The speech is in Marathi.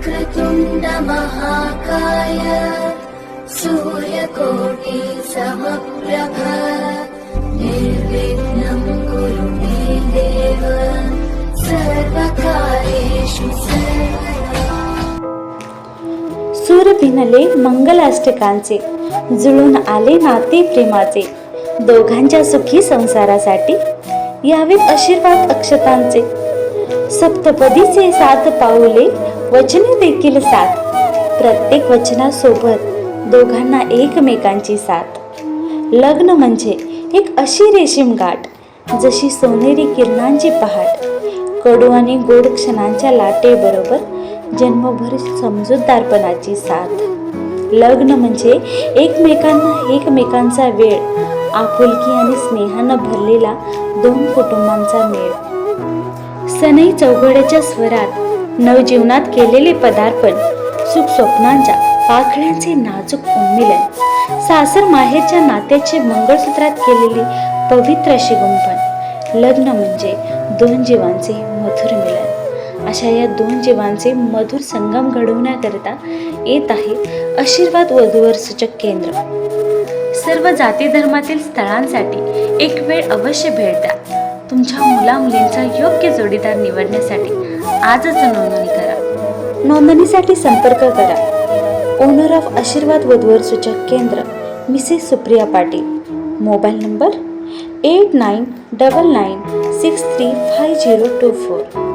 वक्रतुण्ड महाकाय सूर्यकोटि समप्रभ निर्विघ्नं कुरु मे देव सर्वकार्येषु सर्वदा। सूर भिनले मंगलाष्टकांचे, जुळून आले नाते प्रेमाचे, दोघांच्या सुखी संसारासाठी यावेत आशीर्वाद अक्षतांचे। सप्तपदीचे 7 पाऊले, वचने देखील 7, प्रत्येक वचनासोबत दोघांना एकमेकांची साथ। लग्न म्हणजे एक अशी रेशीम गाठ, जशी सोनेरी किरणांची पहाट, कडू आणि गोड क्षणांच्या लाटेबरोबर जन्मभर समजूतदारपणाची साथ। लग्न म्हणजे एकमेकांचा वेळ, आपुलकी आणि स्नेहानं भरलेला 2 कुटुंबांचा मेळ। सनई चौघड्याच्या स्वरात नवजीवनात केलेले पदार्पण, सुख स्वप्नांच्या पाखड्यांचे नाजूक उन्मिलन, सासर माहेरच्या नात्याचे मंगळसूत्रात केलेली पवित्र अशी गुंफण। लग्न म्हणजे 2 जीवांचे मधुर मिलन। अशा या 2 जीवांचे मधुर संगम घडवण्याकरिता येत आहे आशीर्वाद वधूवर सूचक केंद्र। सर्व जाती धर्मातील स्थळांसाठी एक वेळ अवश्य भेट द्या। तुमच्या मुला-मुलींचा योग्य जोडीदार निवडण्यासाठी आजच नोंदणी करा। नोंदणीसाठी संपर्क करा ओनर ऑफ आशीर्वाद वधूवर सूचक केंद्र, Mrs Supriya Patil. Mobile number 8999635024।